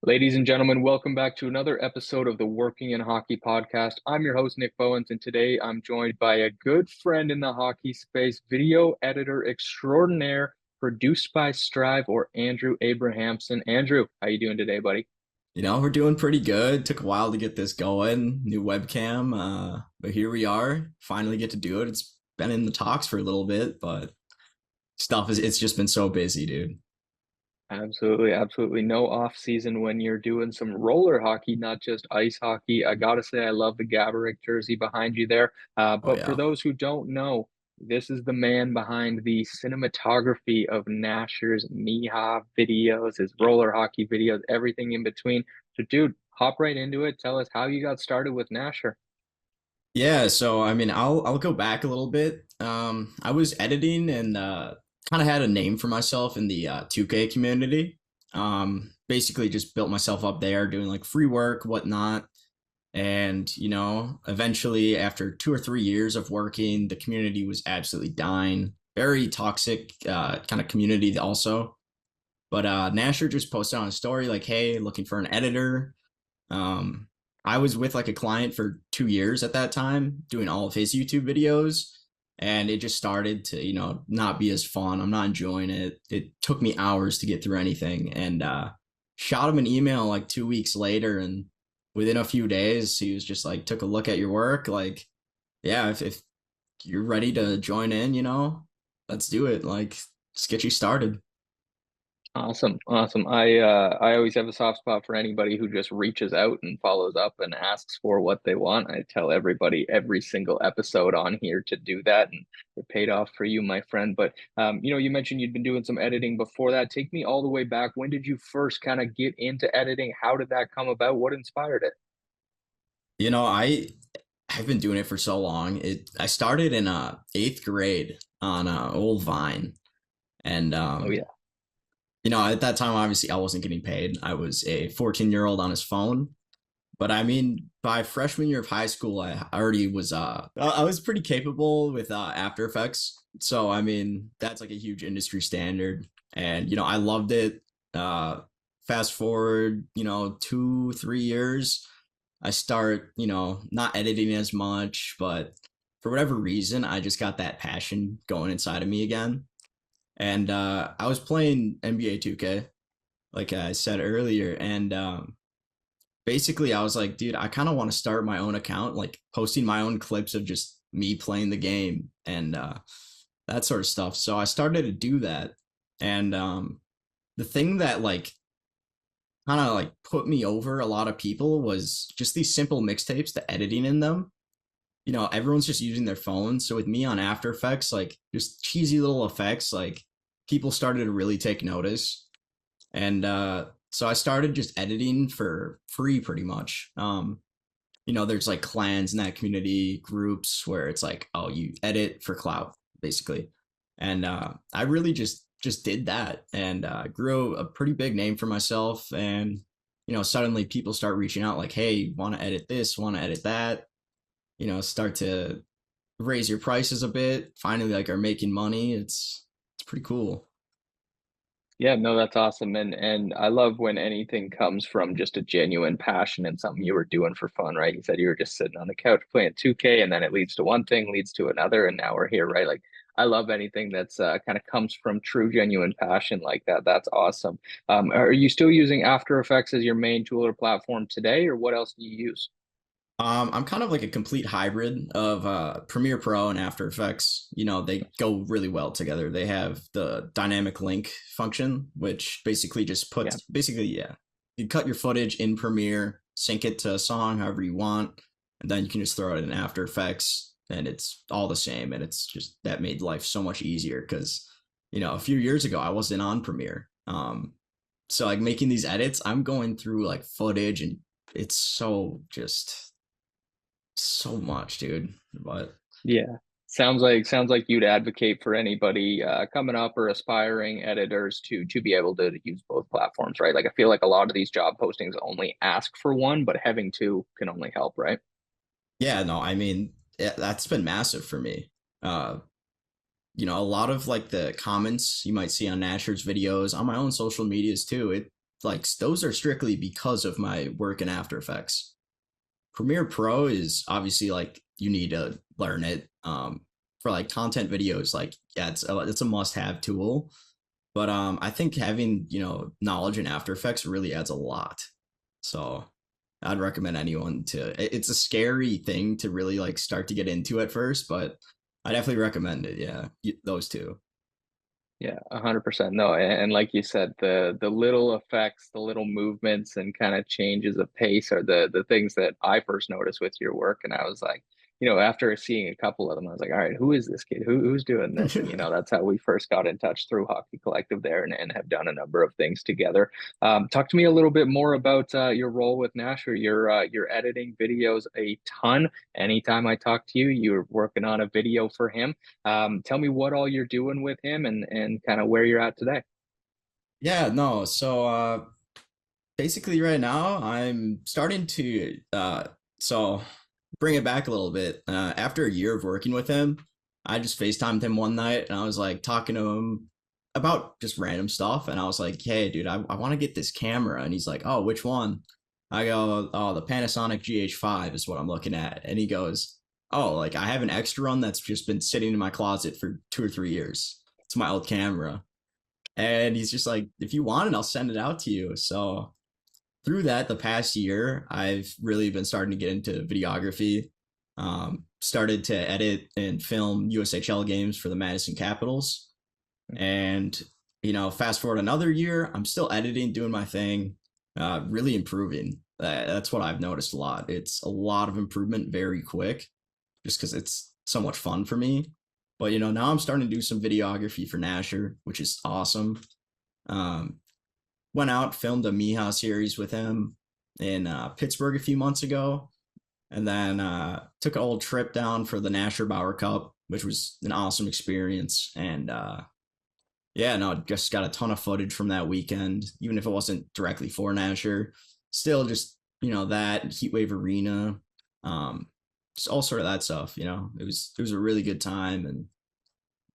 Ladies and gentlemen, welcome back to another episode of the Working in Hockey podcast. I'm your host, Nick Bowins, and today I'm joined by a good friend in the hockey space, video editor extraordinaire, produced by Strive, or Andrew Abrahamson. Andrew, how you doing today, buddy? We're doing pretty good. Took a while to get this going, new webcam, but here we are. Finally get to do it. It's been in the talks for a little bit, but it's just been so busy, dude. Absolutely, absolutely. No off season when you're doing some roller hockey, not just ice hockey. I gotta say, I love the Gaborik jersey behind you there. Oh But for yeah. those who don't know, this is the man behind the cinematography of Nasher's Mihawk videos, his roller hockey videos, everything in between. So, dude, hop right into it. Tell us how you got started with Nasher. Yeah, so I mean, I'll go back a little bit. I was editing and kind of had a name for myself in the 2K community. Basically just built myself up there doing like free work, whatnot. And, eventually after 2 or 3 years of working, the community was absolutely dying. Very toxic kind of community also. But Nasher just posted on a story like, hey, looking for an editor. Um, I was with like a client for 2 years at that time, doing all of his YouTube videos. And it just started to, not be as fun. I'm not enjoying it. It took me hours to get through anything. And shot him an email like 2 weeks later, and within a few days he was just like, took a look at your work, like, yeah, if you're ready to join in, let's do it, like, just get you started. Awesome, awesome. I always have a soft spot for anybody who just reaches out and follows up and asks for what they want. I tell everybody every single episode on here to do that, and it paid off for you, my friend. But you mentioned you'd been doing some editing before that. Take me all the way back. When did you first kind of get into editing? How did that come about? What inspired it? I've been doing it for so long. I started in eighth grade on old Vine. And Oh yeah. at that time, obviously I wasn't getting paid. I was a 14-year-old on his phone. But I mean, by freshman year of high school, I already was I was pretty capable with After Effects. So I mean, that's like a huge industry standard, and I loved it. Uh, Fast forward, 2 3 years, I start not editing as much, but for whatever reason, I just got that passion going inside of me again, and I was playing NBA 2K, like I said earlier, and basically I was like, dude, I kind of want to start my own account, like posting my own clips of just me playing the game and that sort of stuff. So I started to do that. And the thing that like kind of like put me over a lot of people was just these simple mixtapes, the editing in them. Everyone's just using their phones. So with me on After Effects, like just cheesy little effects, like people started to really take notice. And so I started just editing for free pretty much. There's like clans in that community, groups where it's like, oh, you edit for clout, basically. And I really just did that, and grew a pretty big name for myself. And suddenly people start reaching out like, hey, want to edit this, want to edit that. Start to raise your prices a bit. Finally, like, are making money. It's pretty cool. Yeah, no, that's awesome. And I love when anything comes from just a genuine passion and something you were doing for fun, right? You said you were just sitting on the couch playing 2K, and then it leads to one thing, leads to another, and now we're here, right? Like, I love anything that's kind of comes from true genuine passion like that. That's awesome. Are you still using After Effects as your main tool or platform today, or what else do you use? I'm kind of like a complete hybrid of Premiere Pro and After Effects. They go really well together. They have the dynamic link function, which basically just Yeah. puts basically, yeah, you cut your footage in Premiere, sync it to a song however you want, and then you can just throw it in After Effects, and it's all the same. And it's just that made life so much easier because a few years ago I wasn't on Premiere. So like making these edits, I'm going through like footage, and it's so much, dude. But Yeah. Sounds like you'd advocate for anybody coming up or aspiring editors to be able to use both platforms, right? Like I feel like a lot of these job postings only ask for one, but having two can only help, right? yeah, no, I mean, that's been massive for me. Uh, a lot of like the comments you might see on Nasher's videos, on my own social medias too. like those are strictly because of my work in After Effects. Premiere Pro is obviously like you need to learn it. For like content videos, like yeah, it's a must have tool. But I think having knowledge in After Effects really adds a lot. So I'd recommend anyone to. It's a scary thing to really like start to get into at first, but I definitely recommend it. Yeah, those two. Yeah, 100%. No, and like you said, the little effects, the little movements and kind of changes of pace are the things that I first noticed with your work. And I was like, after seeing a couple of them, I was like, all right, who is this kid? Who's doing this? And that's how we first got in touch through Hockey Collective there, and have done a number of things together. Talk to me a little bit more about your role with Nasher. You're editing videos a ton. Anytime I talk to you, you're working on a video for him. Tell me what all you're doing with him, and kind of where you're at today. Yeah, no. So basically right now I'm starting to so bring it back a little bit. After a year of working with him, I just FaceTimed him one night and I was like talking to him about just random stuff. And I was like, hey, dude, I want to get this camera. And he's like, oh, which one? I go, oh, the Panasonic GH5 is what I'm looking at. And he goes, oh, like I have an extra one that's just been sitting in my closet for 2 or 3 years. It's my old camera. And he's just like, if you want it, I'll send it out to you. So through that, the past year, I've really been starting to get into videography. Started to edit and film USHL games for the Madison Capitals. And, fast forward another year, I'm still editing, doing my thing, really improving. That's what I've noticed a lot. It's a lot of improvement very quick just because it's so much fun for me. But, now I'm starting to do some videography for Nasher, which is awesome. Um, Went out, filmed a Miha series with him in Pittsburgh a few months ago, and then took an old trip down for the Nasher Bauer Cup, which was an awesome experience. And yeah, no, just got a ton of footage from that weekend, even if it wasn't directly for Nasher. Still, just that Heatwave Arena, just all sort of that stuff. It was a really good time, and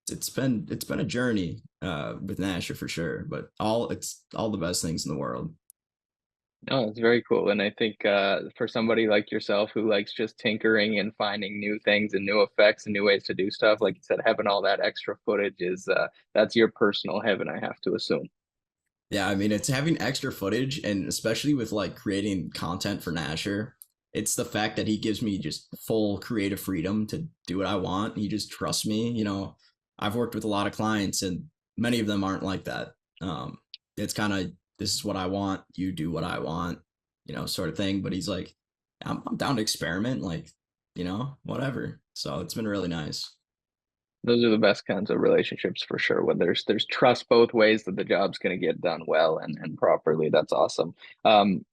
it's been a journey with Nasher for sure, but it's all the best things in the world. Oh, it's very cool. And I think for somebody like yourself who likes just tinkering and finding new things and new effects and new ways to do stuff, like you said, having all that extra footage is that's your personal heaven, I have to assume. Yeah, I mean it's having extra footage, and especially with like creating content for Nasher, it's the fact that he gives me just full creative freedom to do what I want. He just trusts me. I've worked with a lot of clients, and many of them aren't like that. It's kind of, this is what I want, you do what I want, sort of thing. But he's like, I'm down to experiment, like, whatever. So it's been really nice. Those are the best kinds of relationships for sure. When there's trust both ways that the job's going to get done well and properly. That's awesome.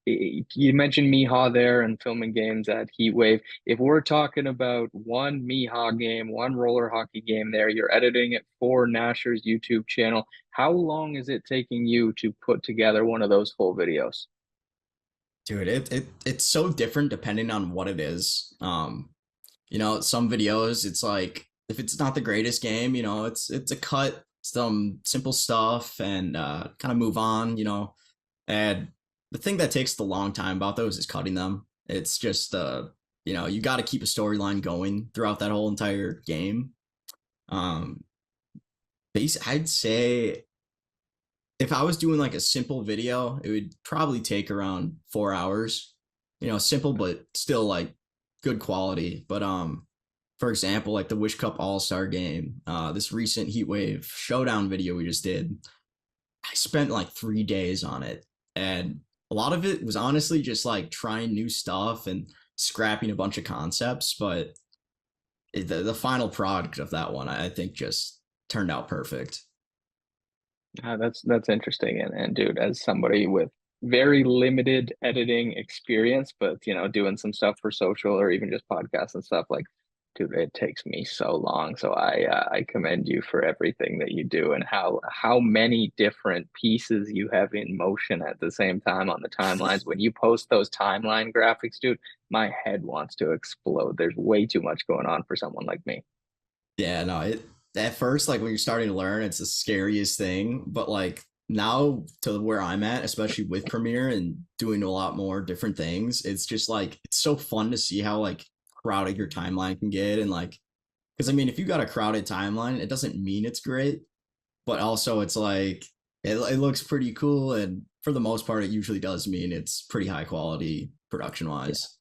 You mentioned Miha there and filming games at Heatwave. If we're talking about one Miha game, one roller hockey game there, you're editing it for Nasher's YouTube channel. How long is it taking you to put together one of those full videos? Dude, it's so different depending on what it is. Some videos it's like if it's not the greatest game, it's a cut, some simple stuff and kind of move on, And the thing that takes the long time about those is cutting them. It's just you got to keep a storyline going throughout that whole entire game. Um I'd say if I was doing like a simple video, it would probably take around 4 hours. Simple but still like good quality. But for example, like the Wish Cup All Star game, this recent Heatwave Showdown video we just did, I spent like 3 days on it, and a lot of it was honestly just like trying new stuff and scrapping a bunch of concepts. But the final product of that one, I think, just turned out perfect. That's interesting. And dude, as somebody with very limited editing experience, but doing some stuff for social or even just podcasts and stuff, like, dude, it takes me so long. So I commend you for everything that you do and how many different pieces you have in motion at the same time on the timelines. When you post those timeline graphics, dude, my head wants to explode. There's way too much going on for someone like me. Yeah, no, it at first, like when you're starting to learn, it's the scariest thing. But like now to where I'm at, especially with Premiere and doing a lot more different things, it's just like it's so fun to see how like crowded your timeline can get. And like, because I mean, if you got a crowded timeline, it doesn't mean it's great, but also it's like it looks pretty cool, and for the most part, it usually does mean it's pretty high quality production wise.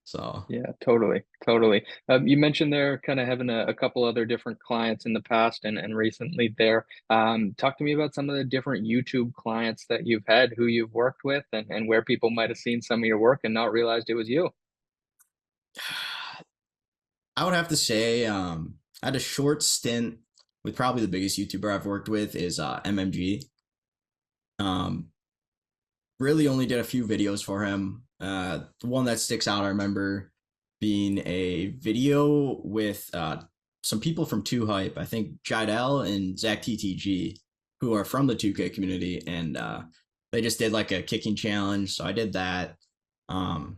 So Yeah, totally, totally. You mentioned there kind of having a couple other different clients in the past and recently there. Talk to me about some of the different YouTube clients that you've had, who you've worked with, and where people might have seen some of your work and not realized it was you. I would have to say, I had a short stint with probably the biggest YouTuber I've worked with is MMG. Um, really only did a few videos for him. The one that sticks out, I remember being a video with some people from 2Hype. I think Jidel and Zach TTG, who are from the 2K community, and they just did like a kicking challenge. So I did that. Um,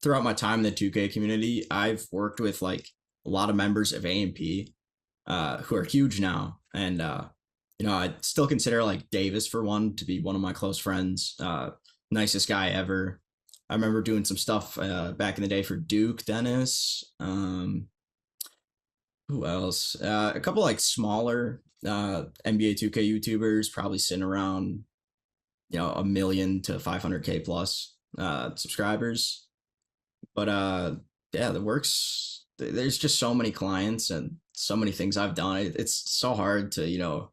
Throughout my time in the 2K community, I've worked with like a lot of members of AMP who are huge now. And, I still consider like Davis, for one, to be one of my close friends, nicest guy ever. I remember doing some stuff back in the day for Duke, Dennis. Who else? A couple like smaller NBA 2K YouTubers, probably sitting around, 1 million to 500K plus subscribers. But yeah, the works, there's just so many clients and so many things I've done. It's so hard to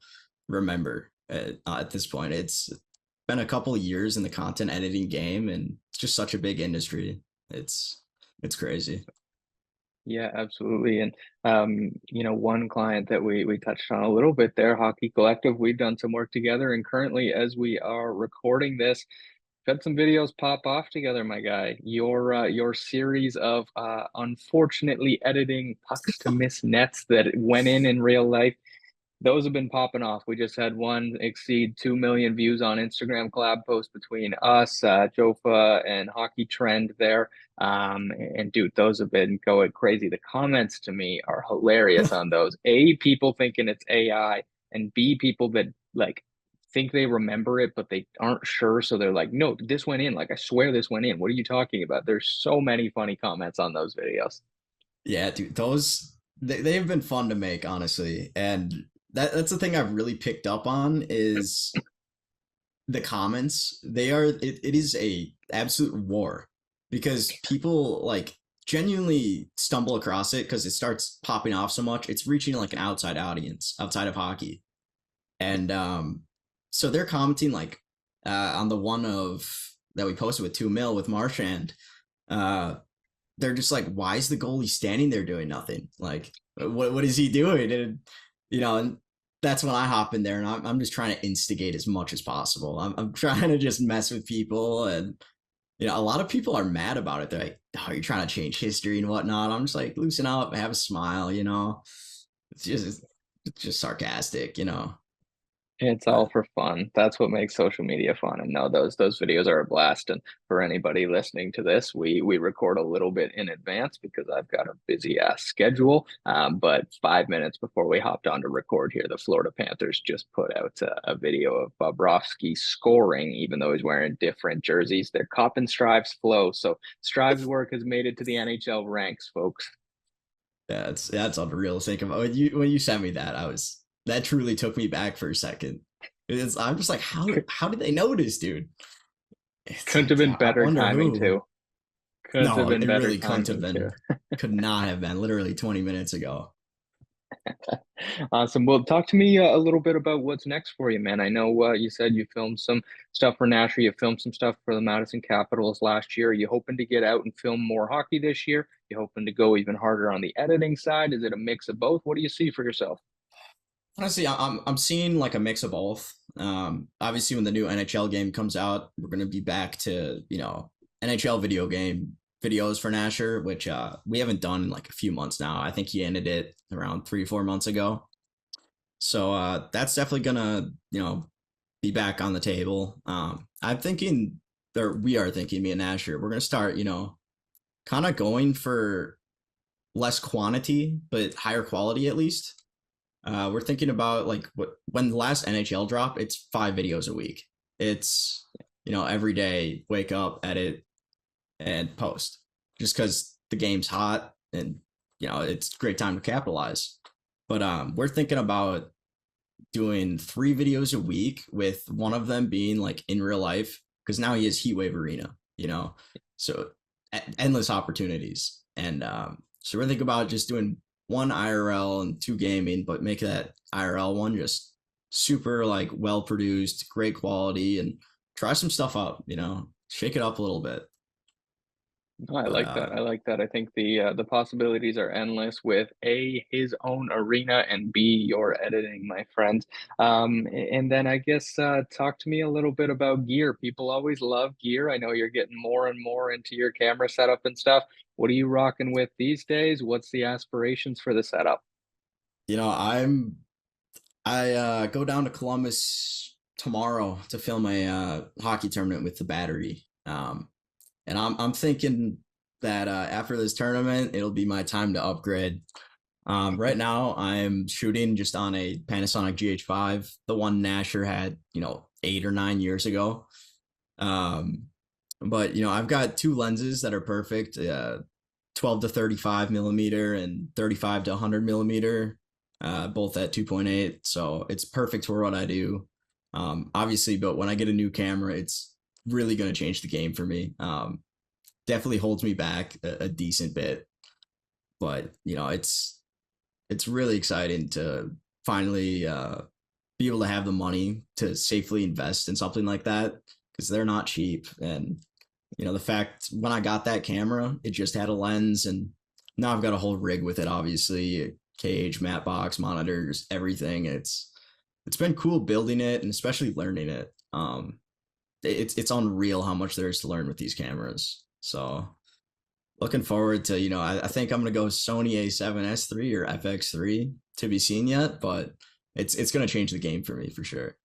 remember at this point. It's been a couple of years in the content editing game, and it's just such a big industry. It's crazy. Yeah, absolutely. And one client that we touched on a little bit there, Hockey Collective, we've done some work together, and currently, as we are recording this, had some videos pop off together, my guy. Your series of unfortunately editing pucks to miss nets that went in real life, those have been popping off. We just had one exceed 2 million views on Instagram collab post between us, Jofa, and Hockey Trend there. And dude, those have been going crazy. The comments to me are hilarious on those. A, people thinking it's AI, and B, people that like think they remember it, but they aren't sure. So they're like, no, this went in. Like, I swear this went in. What are you talking about? There's so many funny comments on those videos. Yeah, dude, those they've been fun to make, honestly. And that's the thing I've really picked up on is the comments. It is a absolute war because people like genuinely stumble across it because it starts popping off so much. It's reaching like an outside audience outside of hockey. And so they're commenting like on the one of that we posted with 2 mil with Marchand. Uh they're just like, why is the goalie standing there doing nothing? Like, what is he doing? And that's when I hop in there, and I'm just trying to instigate as much as possible. I'm trying to just mess with people, and a lot of people are mad about it. They're like, "Oh, you're trying to change history and whatnot." I'm just like, loosen up, have a smile. It's just sarcastic. It's all But for fun. That's what makes social media fun. And no, those videos are a blast. And for anybody listening to this, we record a little bit in advance because I've got a busy ass schedule. But 5 minutes before we hopped on to record here, the Florida Panthers just put out a video of Bobrovsky scoring, even though he's wearing different jerseys. They're copping Strive's flow. So Strive's work has made it to the NHL ranks, folks. that's unreal. Think about when you sent me that, that truly took me back for a second. I'm just like, how did they notice, dude? It's Couldn't have like, been I better wonder timing who. too. Couldn't have No, been it better really couldn't have timing too. been. Could not have been. Literally 20 minutes ago. Awesome. Well, talk to me a little bit about what's next for you, man. I know you said you filmed some stuff for Nashville. You filmed some stuff for the Madison Capitals last year. Are you hoping to get out and film more hockey this year? You hoping to go even harder on the editing side? Is it a mix of both? What do you see for yourself? Honestly, I'm seeing like a mix of both. Obviously, when the new NHL game comes out, we're gonna be back to NHL video game videos for Nasher, which we haven't done in like a few months now. I think he ended it around 3 4 months ago. So that's definitely gonna be back on the table. I'm thinking, or we are thinking, me and Nasher, we're gonna start kind of going for less quantity but higher quality at least. We're thinking about like when the last NHL drop, it's 5 videos a week. It's every day, wake up, edit, and post. Just because the game's hot and it's a great time to capitalize. But we're thinking about doing 3 videos a week, with one of them being like in real life, because now he has Heatwave Arena, so endless opportunities. And so we're thinking about just doing one IRL and 2 gaming, but make that IRL one just super like well produced, great quality, and try some stuff up, shake it up a little bit. No, I But like that. I like that. I think the possibilities are endless with A, his own arena, and B, your editing, my friend. And then I guess talk to me a little bit about gear. People always love gear. I know you're getting more and more into your camera setup and stuff. What are you rocking with these days? What's the aspirations for the setup? you know, I go down to Columbus tomorrow to film a hockey tournament with the battery. And I'm thinking that after this tournament, it'll be my time to upgrade. Right now, I'm shooting just on a Panasonic GH5, the one Nasher had, 8 or 9 years ago. Um, but I've got 2 lenses that are perfect, 12 to 35 millimeter and 35 to 100 millimeter, both at 2.8. So it's perfect for what I do. Obviously, but when I get a new camera, it's really going to change the game for me. Definitely holds me back a decent bit, but it's really exciting to finally be able to have the money to safely invest in something like that, because they're not cheap. And the fact when I got that camera, it just had a lens, and now I've got a whole rig with it, obviously, a cage, matte box, monitors, everything. It's been cool building it, and especially learning it. It's unreal how much there is to learn with these cameras. So looking forward to, I think I'm gonna go Sony A7S III or FX3, to be seen yet, but it's gonna change the game for me for sure.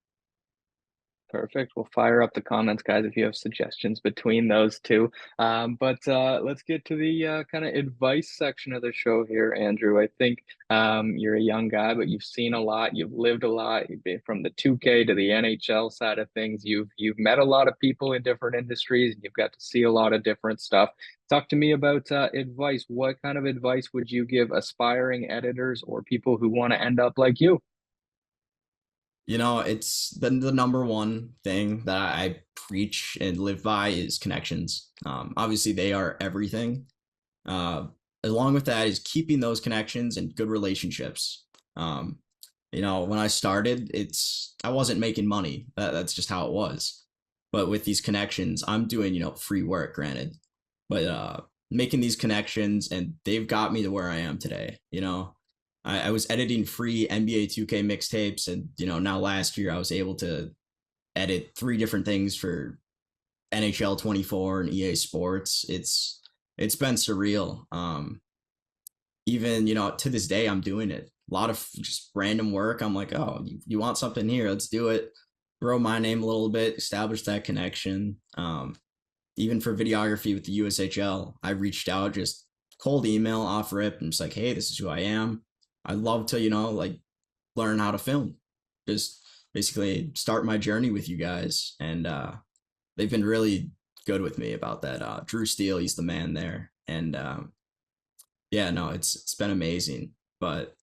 Perfect. We'll fire up the comments, guys, if you have suggestions between those two. But let's get to the kind of advice section of the show here, Andrew. I think you're a young guy, but you've seen a lot. You've lived a lot. You've been from the 2K to the NHL side of things. You've met a lot of people in different industries, and you've got to see a lot of different stuff. Talk to me about advice. What kind of advice would you give aspiring editors or people who want to end up like you? It's the number one thing that I preach and live by is connections. Obviously, they are everything. Uh, Along with that is keeping those connections and good relationships. When I started, I wasn't making money. That's just how it was. But with these connections, I'm doing free work, granted, but making these connections, and they've got me to where I am today. I was editing free NBA 2K mixtapes, and now last year I was able to edit 3 different things for NHL 24 and EA Sports. It's been surreal. Even to this day I'm doing it. A lot of just random work. I'm like, oh, you want something here? Let's do it. Throw my name a little bit, establish that connection. Even for videography with the USHL, I reached out, just cold email off rip, and just like, hey, this is who I am. I'd love to, like, learn how to film. Just basically start my journey with you guys. And they've been really good with me about that. Drew Steele, he's the man there. And yeah, no, it's been amazing. But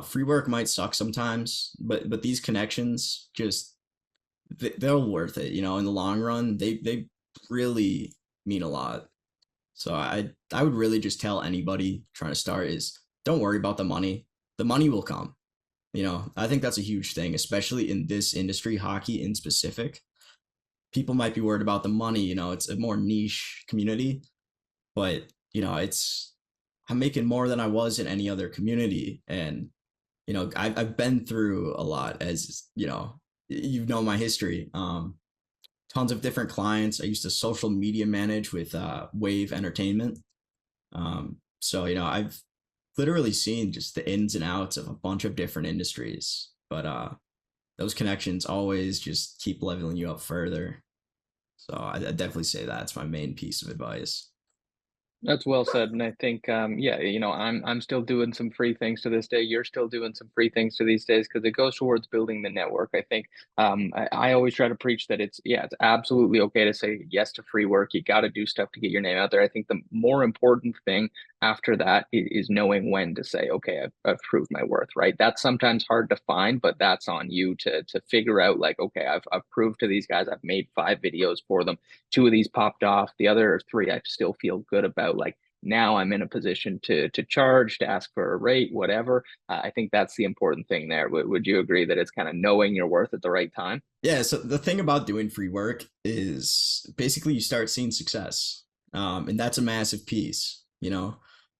free work might suck sometimes, but these connections just they're worth it. In the long run, they really mean a lot. So I would really just tell anybody trying to start is, don't worry about the money. The money will come. I think that's a huge thing, especially in this industry, hockey in specific. People might be worried about the money. It's a more niche community, but it's I'm making more than I was in any other community, and I've been through a lot, as my history. Tons of different clients. I used to social media manage with Wave Entertainment. So I've literally seen just the ins and outs of a bunch of different industries, but those connections always just keep leveling you up further. So I definitely say that's my main piece of advice. That's well said, and I think, yeah, I'm still doing some free things to this day. You're still doing some free things to these days because it goes towards building the network. I think, I always try to preach that it's absolutely okay to say yes to free work. You got to do stuff to get your name out there. I think the more important thing after that is knowing when to say, okay, I've proved my worth. Right? That's sometimes hard to find, but that's on you to figure out. Like, okay, I've proved to these guys. I've made 5 videos for them. Two of these popped off. The other three I still feel good about. Like, now I'm in a position to charge, to ask for a rate, whatever. I think that's the important thing there. Would you agree that it's kind of knowing your worth at the right time? Yeah, so the thing about doing free work is basically you start seeing success. And that's a massive piece, you know.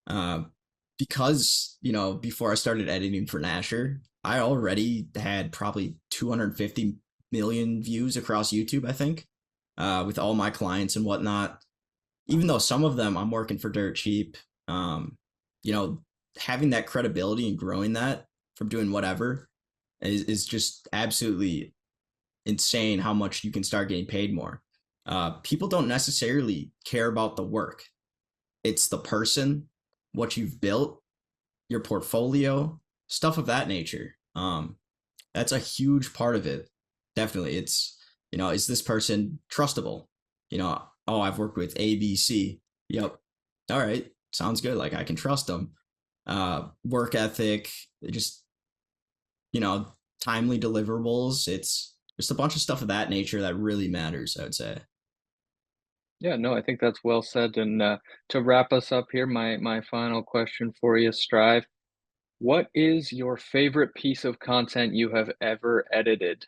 Uh, because, before I started editing for Nasher, I already had probably 250 million views across YouTube, I think, with all my clients and whatnot. Even though some of them I'm working for dirt cheap, um, you know, having that credibility and growing that from doing whatever is just absolutely insane how much you can start getting paid more. People don't necessarily care about the work. It's the person, what you've built, your portfolio, stuff of that nature. That's a huge part of it. Definitely. Is this person trustable? Oh, I've worked with ABC. Yep. All right. Sounds good. Like I can trust them. Work ethic, just, you know, timely deliverables. It's just a bunch of stuff of that nature that really matters, I would say. Yeah, no, I think that's well said. And to wrap us up here, my final question for you, Strive. What is your favorite piece of content you have ever edited?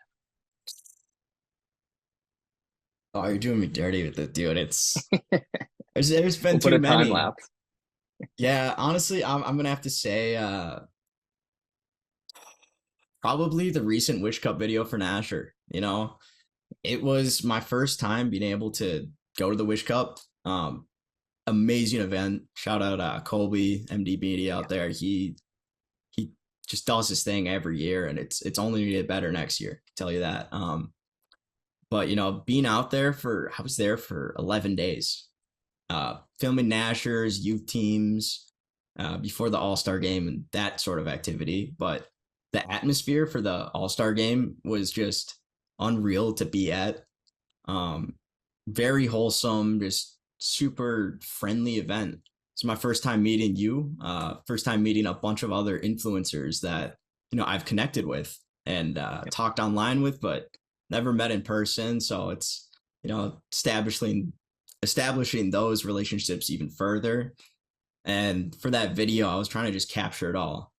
Oh, you're doing me dirty with it, dude. There's been We'll put too a time many. lapse. Yeah, honestly, I'm gonna have to say probably the recent Wish Cup video for Nasher. It was my first time being able to go to the Wish Cup. Amazing event. Shout out Colby MDBD out there. He just does his thing every year, and it's only gonna get better next year. I can tell you that. But being out there I was there for 11 days, filming Nashers, youth teams, before the All Star game and that sort of activity. But the atmosphere for the All Star game was just unreal to be at. Um, Very wholesome, just super friendly event. It's my first time meeting you, first time meeting a bunch of other influencers that I've connected with and talked online with, but never met in person. So it's establishing those relationships even further. And for that video, I was trying to just capture it all.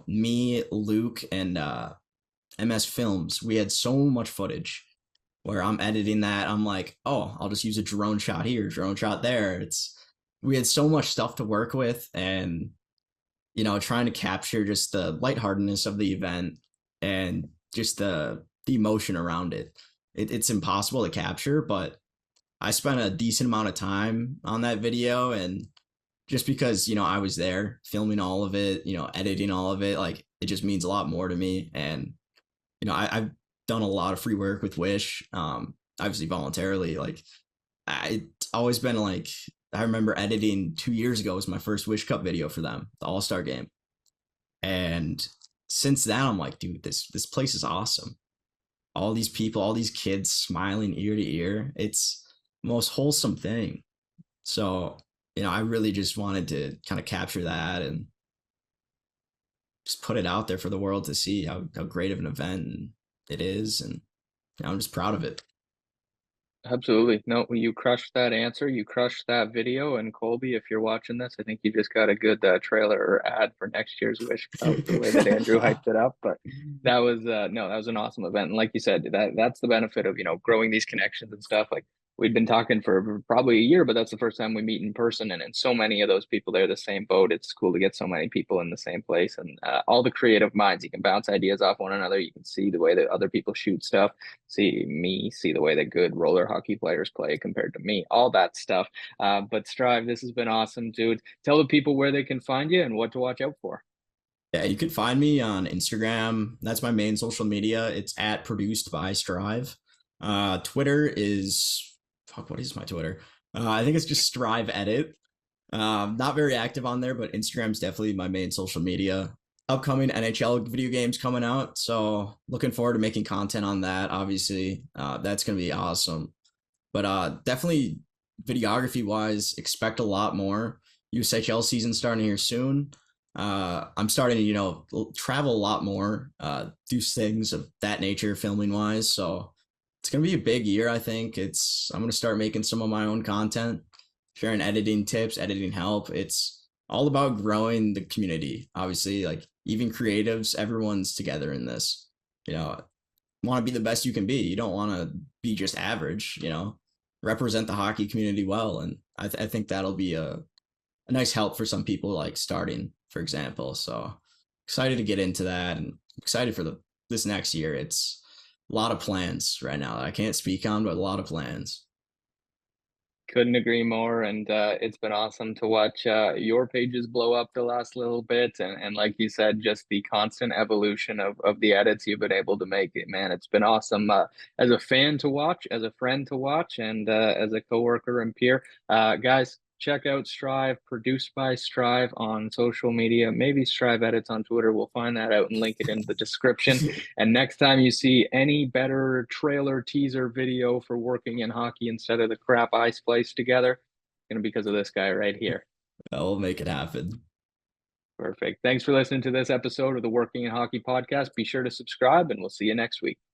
Me, Luke, and MS Films, we had so much footage where I'm editing that. I'm like, oh, I'll just use a drone shot here, drone shot there. We had so much stuff to work with, and trying to capture just the lightheartedness of the event and just the emotion around it. It's impossible to capture, but I spent a decent amount of time on that video, and just because I was there filming all of it, editing all of it, like it just means a lot more to me. And I've done a lot of free work with Wish, obviously voluntarily. Like it's always been like I remember editing 2 years ago was my first Wish Cup video for them, the All Star game, and since then I'm like, dude, this place is awesome. All these people, all these kids smiling ear to ear. It's the most wholesome thing. So I really just wanted to kind of capture that and just put it out there for the world to see how great of an event it is, and I'm just proud of it. Absolutely. No, you crushed that answer. You crushed that video. And Colby, if you're watching this, I think you just got a good trailer or ad for next year's Wish Cup, the way that Andrew hyped it up. But that was no, that was an awesome event. And like you said, that's the benefit of growing these connections and stuff. Like we'd been talking for probably a year, but that's the first time we meet in person. And so many of those people, they're the same boat. It's cool to get so many people in the same place, and all the creative minds. You can bounce ideas off one another. You can see the way that other people shoot stuff, see the way that good roller hockey players play compared to me, all that stuff. But Strive, this has been awesome, dude. Tell the people where they can find you and what to watch out for. Yeah, you can find me on Instagram. That's my main social media. It's at produced by Strive. Twitter is fuck. What is my Twitter? I think it's just Strive Edit. Not very active on there, but Instagram's definitely my main social media. Upcoming NHL video games coming out, so looking forward to making content on that. Obviously, that's gonna be awesome. But definitely videography wise, expect a lot more. USHL season starting here soon. I'm starting to, travel a lot more, do things of that nature, filming wise. So it's gonna be a big year. I think I'm gonna start making some of my own content, sharing editing tips, editing help. It's all about growing the community. Obviously, like even creatives, everyone's together in this. You know, want to be the best you can be. You don't want to be just average. Represent the hockey community well, and I think that'll be a nice help for some people like starting, for example. So excited to get into that, and excited for the this next year. It's a lot of plans right now that I can't speak on, but a lot of plans. Couldn't agree more. And it's been awesome to watch your pages blow up the last little bit. And like you said, just the constant evolution of the edits you've been able to make. It, man, it's been awesome as a fan to watch, as a friend to watch, and as a coworker and peer. Guys, check out Strive, produced by Strive on social media. Maybe Strive Edits on Twitter. We'll find that out and link it in the description. And next time you see any better trailer teaser video for working in hockey instead of the crap I spliced together, it's going to be because of this guy right here. I'll make it happen. Perfect. Thanks for listening to this episode of the Working in Hockey podcast. Be sure to subscribe, and we'll see you next week.